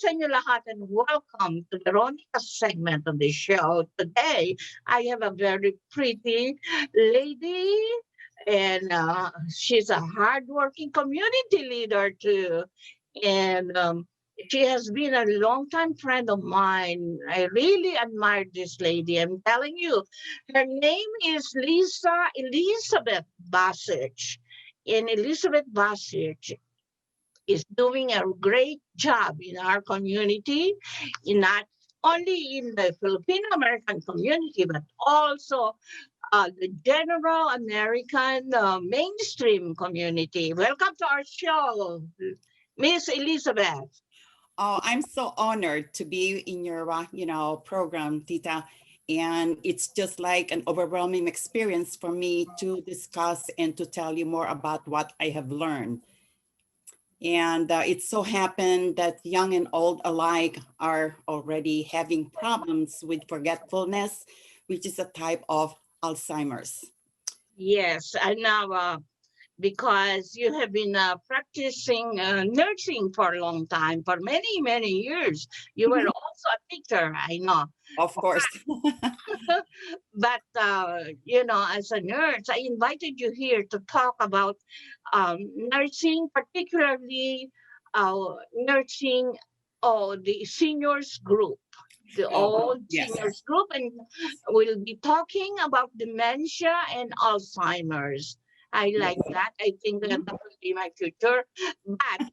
sa inyo lahat and welcome to Veronica's segment of the show. Today, I have a very pretty lady and she's a hardworking community leader too. And she has been a longtime friend of mine. I really admire this lady. I'm telling you, her name is Lisa Elizabeth Vasich. And Elizabeth Vasich is doing a great job in our community, in not only in the Filipino American community, but also the general American mainstream community. Welcome to our show, Miss Elizabeth. Oh, I'm so honored to be in your, program, Tita. And it's just like an overwhelming experience for me to discuss and to tell you more about what I have learned. And it so happened that young and old alike are already having problems with forgetfulness, which is a type of Alzheimer's. Yes, and now because you have been practicing nursing for a long time, for many, many years. You were also a teacher, I know. Of course. But, as a nurse, I invited you here to talk about nursing, particularly nursing the seniors group. The Oh, old yes. seniors group, and we'll be talking about dementia and Alzheimer's. I like that. I think that will be my future. But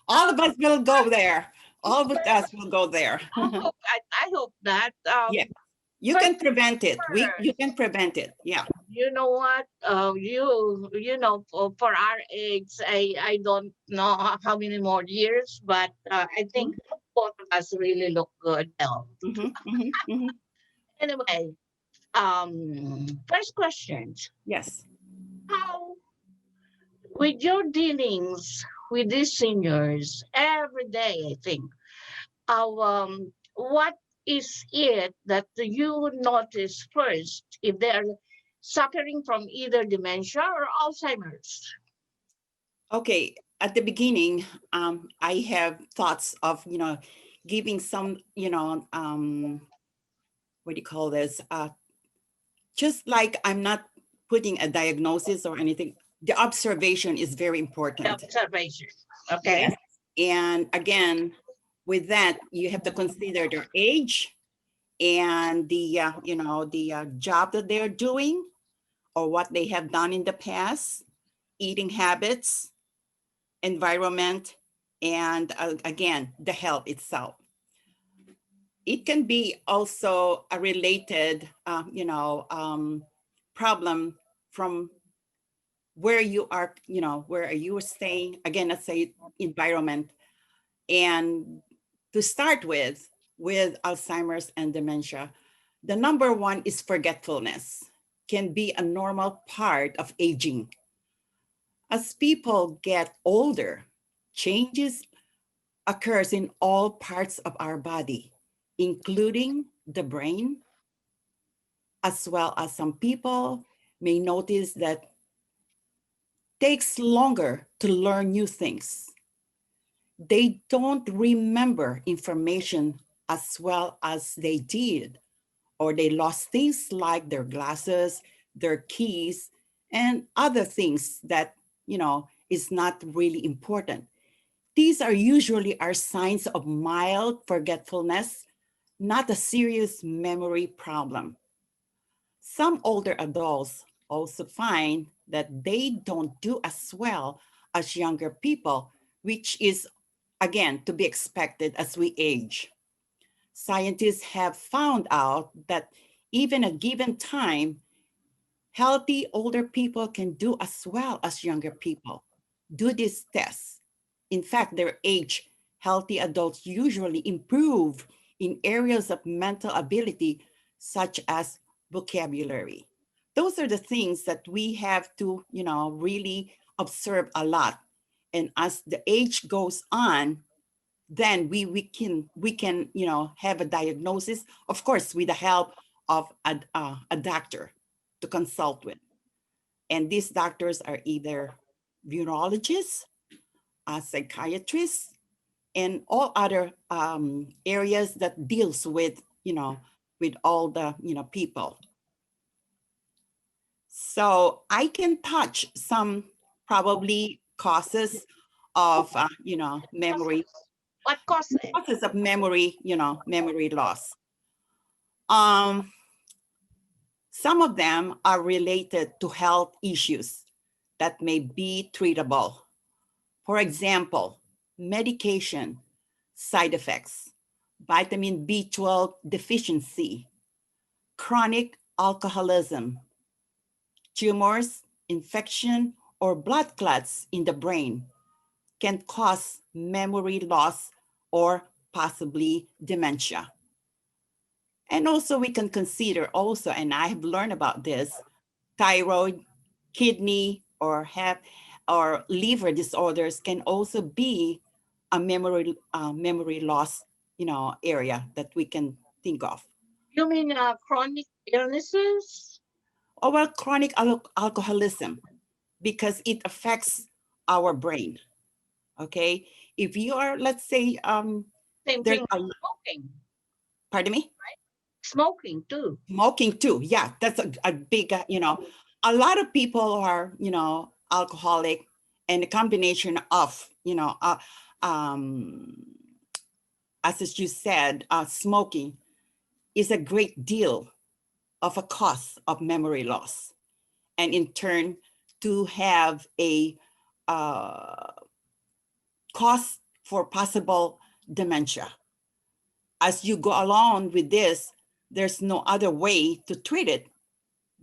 All of us will go there. All of us will go there. I hope that. Yeah, you But can prevent it. You first, can prevent it. Yeah. you know what? For our age, I don't know how many more years, but I think both of us really look good now. Mhm, mhm, mhm. Anyway, first question: Yes. how, with your dealings with these seniors every day, I think, what is it that you would notice first if they're suffering from either dementia or Alzheimer's? Okay. At the beginning, I have thoughts of, giving some, what do you call this? Just like I'm not putting a diagnosis or anything. The observation is very important. Observation. Okay. Yes. And again, with that, you have to consider their age and the job that they're doing or what they have done in the past, eating habits, environment, and again, the health itself. It can be also a related, problem from where you are, where you are staying. Again, let's say environment. And to start with Alzheimer's and dementia, the number one is forgetfulness, can be a normal part of aging. As people get older, changes occurs in all parts of our body, including the brain, as well as some people may notice that takes longer to learn new things. They don't remember information as well as they did, or they lost things like their glasses, their keys, and other things that, is not really important. These are usually our signs of mild forgetfulness, not a serious memory problem. Some older adults also find that they don't do as well as younger people, which is, again, to be expected as we age. Scientists have found out that even a given time, healthy older people can do as well as younger people. Do this test. In fact, their age, healthy adults usually improve in areas of mental ability, such as vocabulary. Those are the things that we have to, really observe a lot. And as the age goes on, then we can have a diagnosis, of course, with the help of a doctor to consult with. And these doctors are either neurologists, psychiatrists, and all other areas that deals with, with all the, people. So I can touch some probably causes of, memory, What causes? causes of memory, memory loss. Um, some of them are related to health issues that may be treatable. For example, medication, side effects, vitamin B12 deficiency, chronic alcoholism, tumors, infection, or blood clots in the brain can cause memory loss or possibly dementia. And also we can consider also, and I have learned about this, thyroid, kidney, or liver disorders can also be a memory loss, area that we can think of. You mean chronic illnesses? Or well, chronic alcoholism, because it affects our brain. Okay, if you are, let's say, Same there's thing a, with smoking. pardon me, Smoking too. smoking too. Yeah, that's a big, a lot of people are, alcoholic, and a combination of, um, as you said, smoking is a great deal of a cause of memory loss, and in turn to have a uh, cause for possible dementia. As you go along with this, there's no other way to treat it,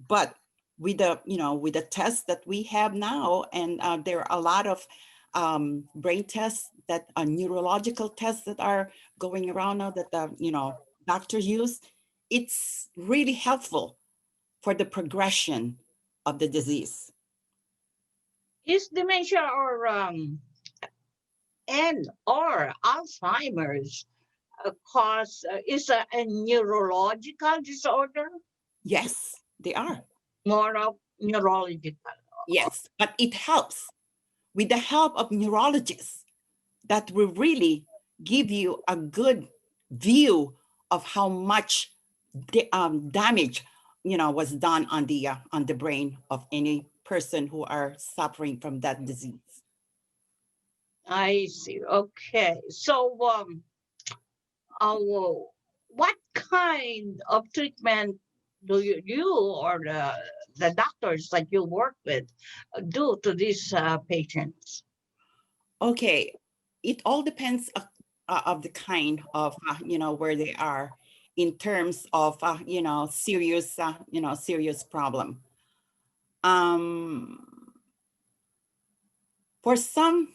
but with the, with the tests that we have now, and there are a lot of brain tests that are neurological tests that are going around now that the, doctors use. It's really helpful for the progression of the disease. Is dementia or Alzheimer's cause is a neurological disorder? Yes, they are. More of neurological. Yes, but it helps with the help of neurologists that will really give you a good view of how much damage, was done on the brain of any person who are suffering from that disease. I see. Okay. So, what kind of treatment do you or the doctors that you work with do to these patients? Okay, it all depends of the kind of, where they are in terms of, serious problem. Um, For some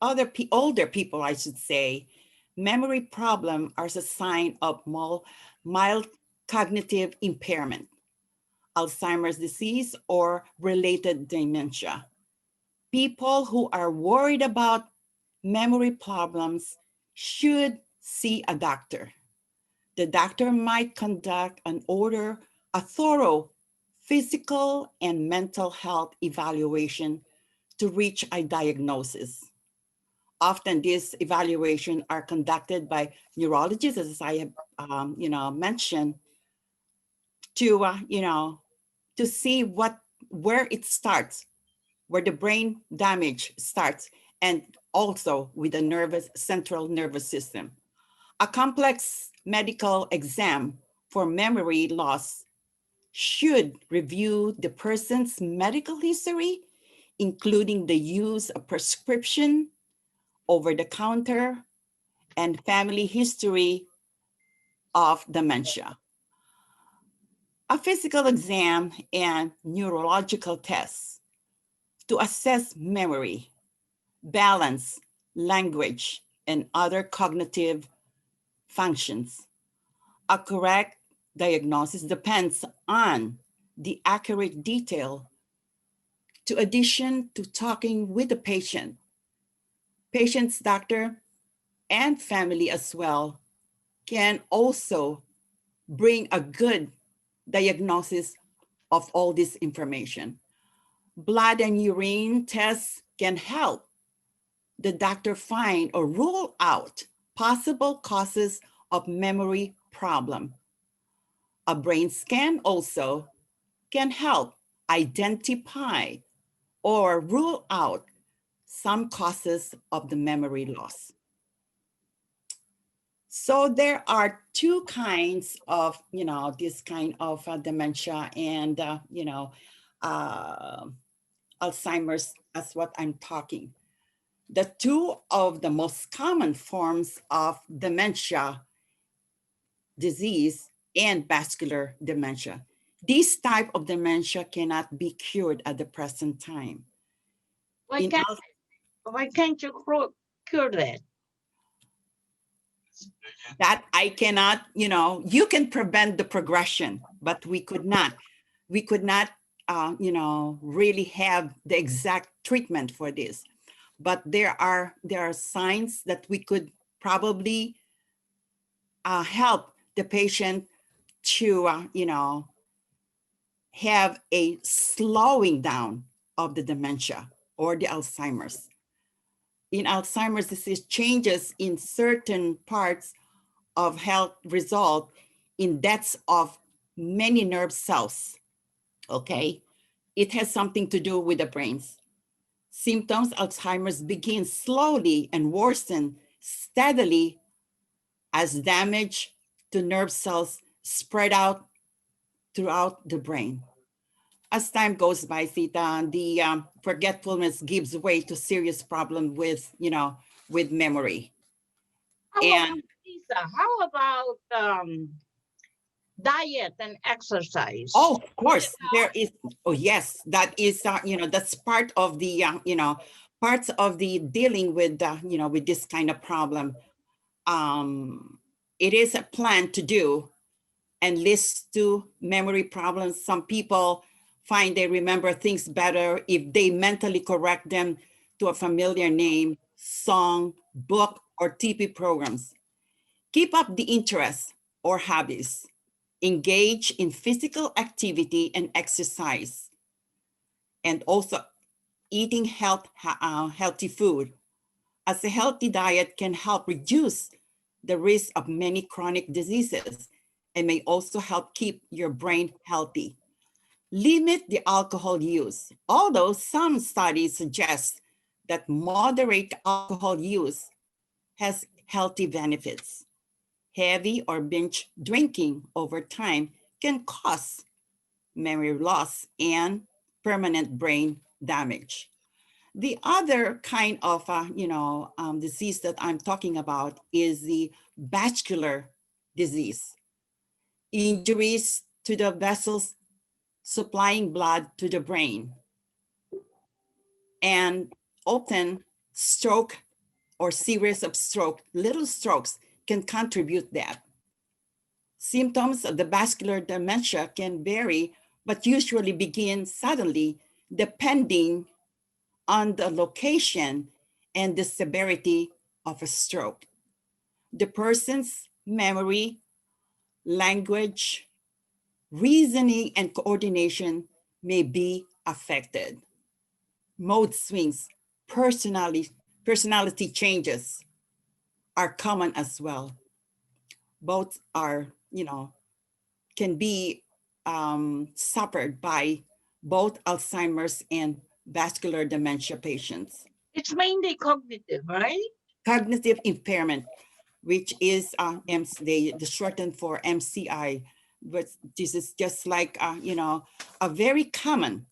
older people, I should say, memory problem are a sign of mild cognitive impairment, Alzheimer's disease, or related dementia. People who are worried about memory problems should see a doctor. The doctor might conduct and order a thorough physical and mental health evaluation to reach a diagnosis. Often these evaluations are conducted by neurologists, as I have, mentioned, to, to see where it starts, where the brain damage starts, and also with the central nervous system. A complex medical exam for memory loss should review the person's medical history, including the use of prescription, over the counter, and family history of dementia. A physical exam and neurological tests to assess memory, balance, language, and other cognitive functions. A correct diagnosis depends on the accurate detail, to addition to talking with the patient, patient's doctor, and family as well, can also bring a good diagnosis of all this information. Blood and urine tests can help the doctor find or rule out possible causes of memory problem. A brain scan also can help identify or rule out some causes of the memory loss. So there are two kinds of, this kind of dementia and, Alzheimer's, that's what I'm talking. The two of the most common forms of dementia disease and vascular dementia. This type of dementia cannot be cured at the present time. Why can't you cure that? That I cannot, you can prevent the progression, but we could not really have the exact treatment for this. But there are signs that we could probably help the patient to, have a slowing down of the dementia or the Alzheimer's. In Alzheimer's disease, changes in certain parts of health result in deaths of many nerve cells, okay? It has something to do with the brains. Symptoms Alzheimer's begin slowly and worsen steadily as damage to nerve cells spread out throughout the brain. As time goes by, Sita, the forgetfulness gives way to serious problem with, with memory. And Lisa, how about diet and exercise? Oh, of course, there is. Oh, yes, that is, that's part of the, parts of the dealing with, with this kind of problem. It is a plan to do and leads to memory problems. Some people find they remember things better if they mentally correct them to a familiar name, song, book, or TV programs. Keep up the interests or hobbies. Engage in physical activity and exercise. And also eating healthy food, as a healthy diet can help reduce the risk of many chronic diseases and may also help keep your brain healthy. Limit the alcohol use, although some studies suggest that moderate alcohol use has healthy benefits. Heavy or binge drinking over time can cause memory loss and permanent brain damage. The other kind of, disease that I'm talking about is the vascular disease. Injuries to the vessels supplying blood to the brain. And often stroke or series of stroke, little strokes can contribute that. Symptoms of the vascular dementia can vary, but usually begin suddenly depending on the location and the severity of a stroke. The person's memory, language, reasoning, and coordination may be affected. Mode swings, personality changes are common as well. Both are, can be suffered by both Alzheimer's and vascular dementia patients. It's mainly cognitive, right? Cognitive impairment, which is the shortened for MCI, but this is just like a very common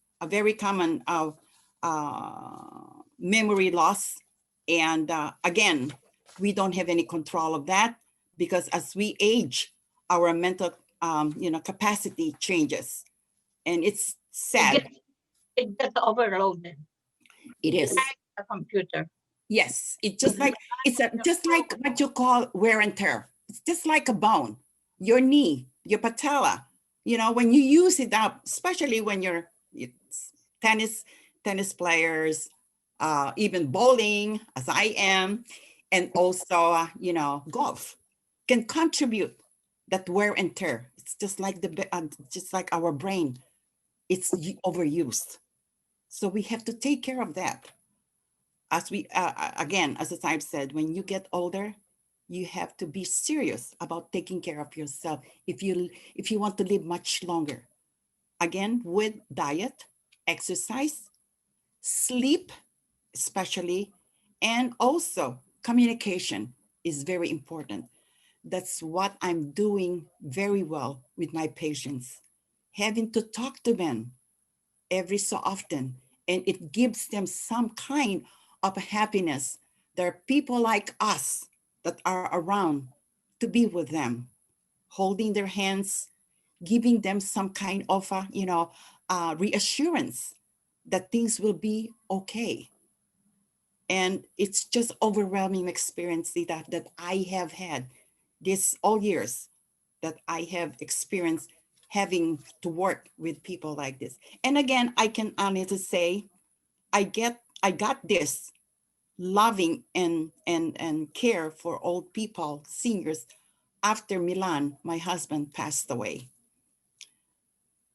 memory loss, and again, we don't have any control of that because as we age, our mental capacity changes, and it's sad. It gets overloaded. It is like a computer. Yes, it's just like just like what you call wear and tear. It's just like a bone, your knee, your patella. When you use it up, especially when you're tennis players, even bowling, as I am, and also golf, can contribute that wear and tear. It's just like just like our brain, it's overused. So we have to take care of that. as we again, as I've said, when you get older, you have to be serious about taking care of yourself if you want to live much longer. Again, with diet, exercise, sleep, especially, and also communication is very important. That's what I'm doing very well with my patients, having to talk to them every so often, and it gives them some kind of happiness. There are people like us that are around to be with them, holding their hands, giving them some kind of reassurance that things will be okay. And it's just overwhelming experience that I have had this all years that I have experienced having to work with people like this. And again, I can honestly say I got this loving and care for old people, seniors, after Milan, my husband passed away.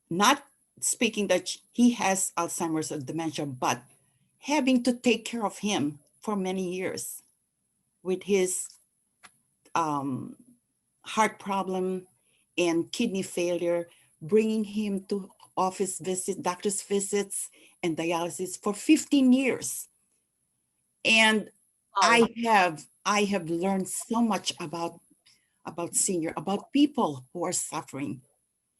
Not speaking that he has Alzheimer's or dementia, but having to take care of him for many years with his um, heart problem and kidney failure, bringing him to office visits, doctor's visits, and dialysis for 15 years. And Oh, I have learned so much about senior, about people who are suffering.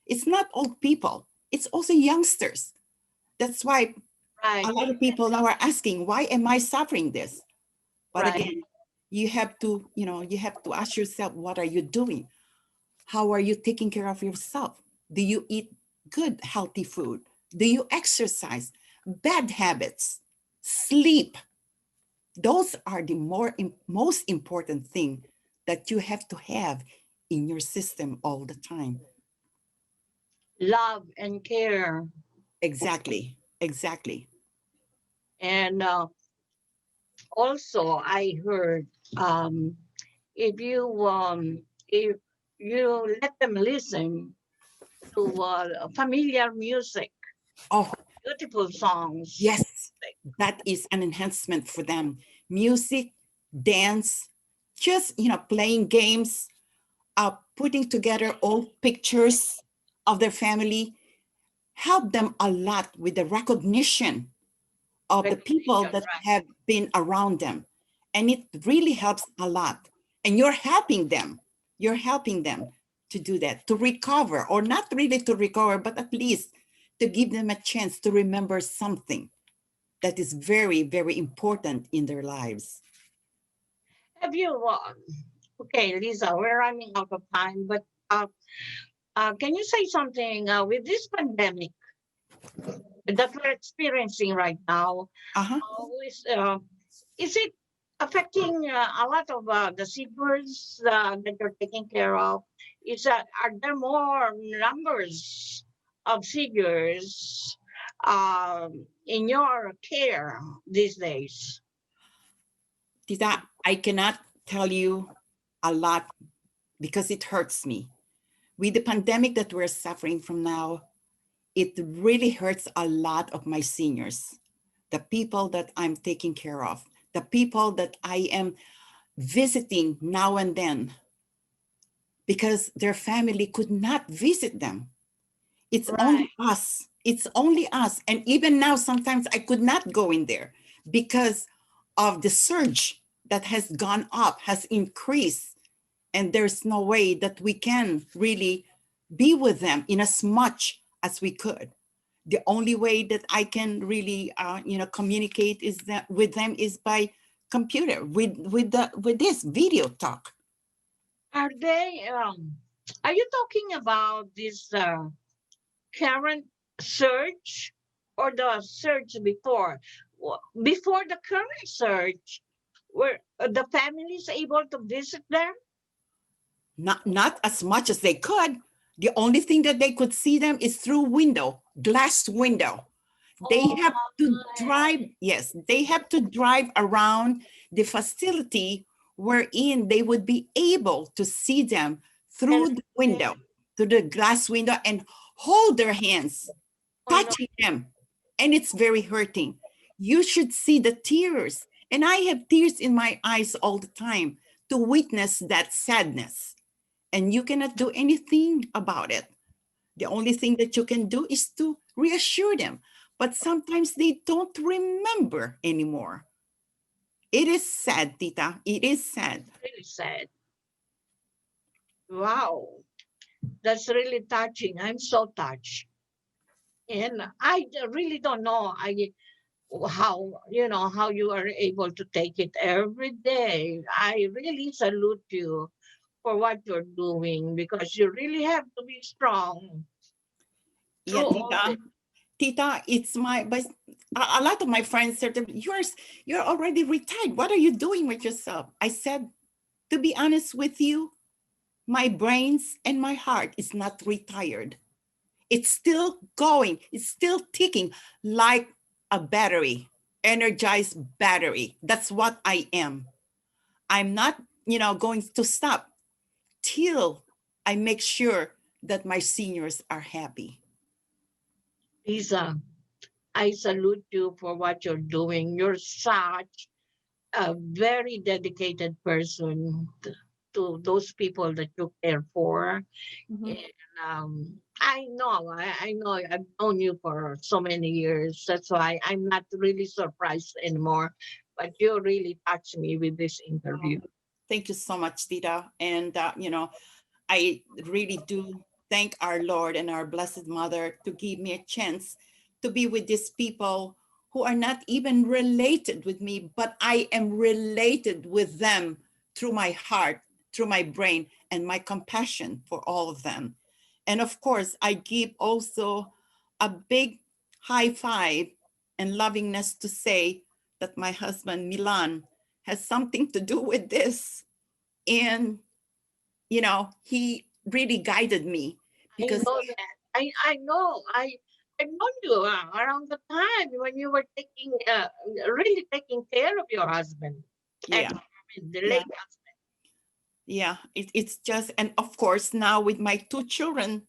It's not old people, it's also youngsters. That's why a right, lot of people now are asking, why am I suffering this? But right. again, you have to ask yourself, what are you doing? How are you taking care of yourself? Do you eat good, healthy food? Do you exercise? Bad habits, sleep. Those are the most important thing that you have to have in your system all the time. Love and care. Exactly, exactly. And also, I heard if if you let them listen to familiar music, Oh, beautiful songs, yes, that is an enhancement for them. Music, dance, just playing games, putting together old pictures of their family, help them a lot with the recognition of the people recognition, that right? have been around them. And it really helps a lot. And you're helping them. You're helping them to do that, to recover, or not really to recover, but at least to give them a chance to remember something that is very, very important in their lives. Have you? Okay, Lisa, we're running out of time, but can you say something with this pandemic that we're experiencing right now? Uh-huh. How is it affecting a lot of the seniors that you're taking care of? Are there more numbers of seniors in your care these days? Tita, I cannot tell you a lot because it hurts me. With the pandemic that we're suffering from now, it really hurts a lot of my seniors, the people that I'm taking care of, the people that I am visiting now and then because their family could not visit them. It's Right. only us. It's only us. And even now, sometimes I could not go in there because of the surge that has gone up, has increased. And there's no way that we can really be with them in as much as we could. The only way that I can really, communicate is that with them is by computer, with this video talk. Are they? Are you talking about this current surge or the surge before? Before the current surge, were the families able to visit them? Not as much as they could. The only thing that they could see them is through window, glass window. They Oh have to my! drive, yes, they have to drive around the facility wherein they would be able to see them And through the window, through the glass window, and hold their hands, oh no, touching them. And it's very hurting. You should see the tears And I have tears in my eyes all the time to witness that sadness. And you cannot do anything about it. The only thing that you can do is to reassure them. But sometimes they don't remember anymore. It is sad, Tita. It is sad. Really sad. Wow, that's really touching. I'm so touched. And really don't know how, how you are able to take it every day. I really salute you for what you're doing, because you really have to be strong Yeah, through all this. Tita, it's my, but a lot of my friends said, you're already retired. What are you doing with yourself? I said, to be honest with you, my brains and my heart is not retired. It's still going. It's still ticking like a battery, energized battery. That's what I am. I'm not, going to stop till I make sure that my seniors are happy. Lisa, I salute you for what you're doing. You're such a very dedicated person to those people that you care for. Mhm. And I know I've known you for so many years. That's why I'm not really surprised anymore. But you really touched me with this interview. Thank you so much, Tita. And, I really do thank our Lord and our Blessed Mother to give me a chance to be with these people who are not even related with me, but I am related with them through my heart, through my brain, and my compassion for all of them. And of course, I give also a big high five and lovingness to say that my husband, Milan, has something to do with this. And he really guided me I because know that. I know. I known you around the time when you were really taking care of your husband. yeah, I mean, the yeah, late husband. yeah. It's just, and of course, now with my two children,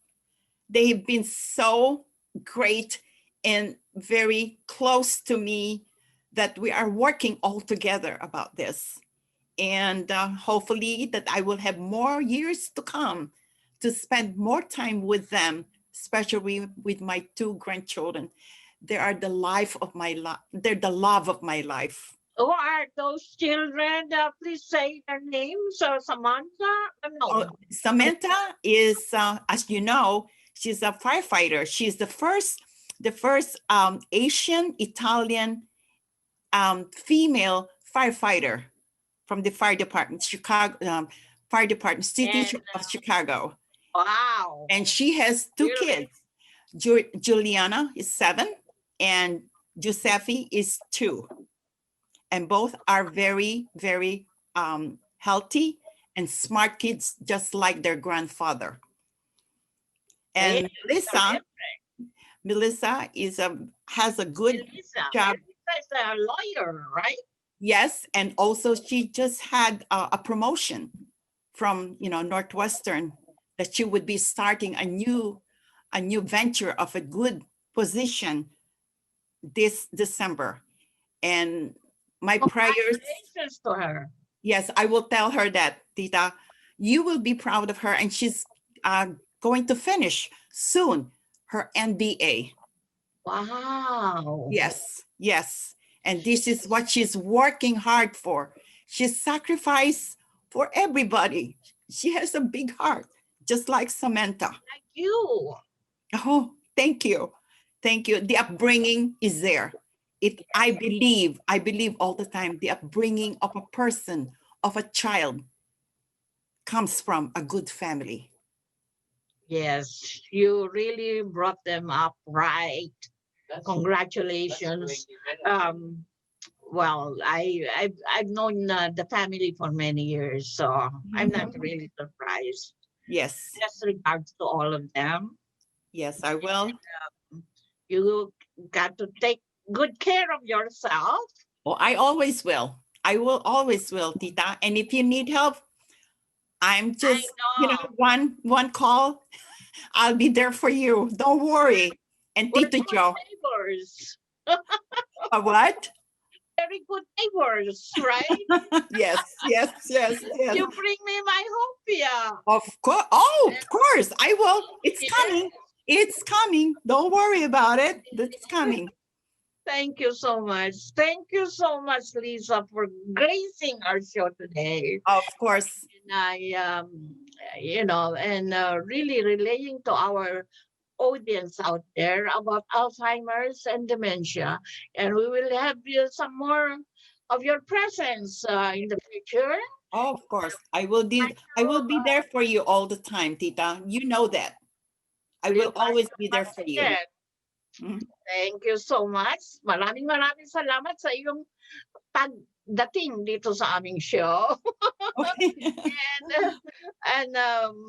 they've been so great and very close to me that we are working all together about this. And hopefully that I will have more years to come to spend more time with them, especially with my two grandchildren. They are the life of my life. They're the love of my life. Who are those children? Please say their names. Samantha? Oh, No. Samantha is, as you know, she's a firefighter. She's the first Asian Italian female firefighter from the fire department, Chicago, fire department, city And of Chicago. wow. And she has two Really? kids. Juliana is 7 and Giuseppe is 2. And both are very, very healthy and smart kids, just like their grandfather. Hey, And Melissa, terrific. Melissa has a good Elisa. job. Elisa is a lawyer, right? Yes, and also she just had a promotion from Northwestern, that she would be starting a new venture of a good position this December. And my prayers, Congratulations to her. yes, I will tell her that, Tita, you will be proud of her, and she's uh, going to finish soon her MBA. Wow. Yes, yes. And this is what she's working hard for. She's sacrificed for everybody. She has a big heart, just like Samantha. Like you. Oh, thank you. Thank you. The upbringing is there. I believe all the time, the upbringing of a person, of a child, comes from a good family. Yes, you really brought them up right. Congratulations. Um, well, I've known the family for many years, so I'm not really surprised. Yes, Best regards to all of them. yes, I will. You got to take good care of yourself. Oh, I always will. I will always will, Tita. And if you need help, I'm I just, know. one call. I'll be there for you. Don't worry. And We're Tito good Joe, neighbors. a what? very good neighbors, right? Yes, yes, yes, yes. You bring me my hopia. Of course. Oh, of course. I will. It's Yes. coming. It's coming. Don't worry about it. It's coming. Thank you so much. Thank you so much, Lisa, for gracing our show today. Of course. And really relaying to our audience out there about Alzheimer's and dementia. And we will have some more of your presence in the future. Of course. I will be there for you all the time, Tita. You know that. I You will guys always are be there once for you. again. Mhm. Thank you so much. Maraming salamat sa iyong pagdating dito sa aming show. Okay. And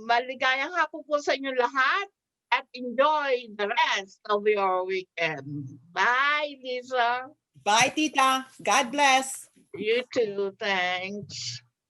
maligayang hapon po sa inyo lahat at enjoy the rest of your weekend. Bye, Lisa. Bye, Tita. God bless. You too. Thanks.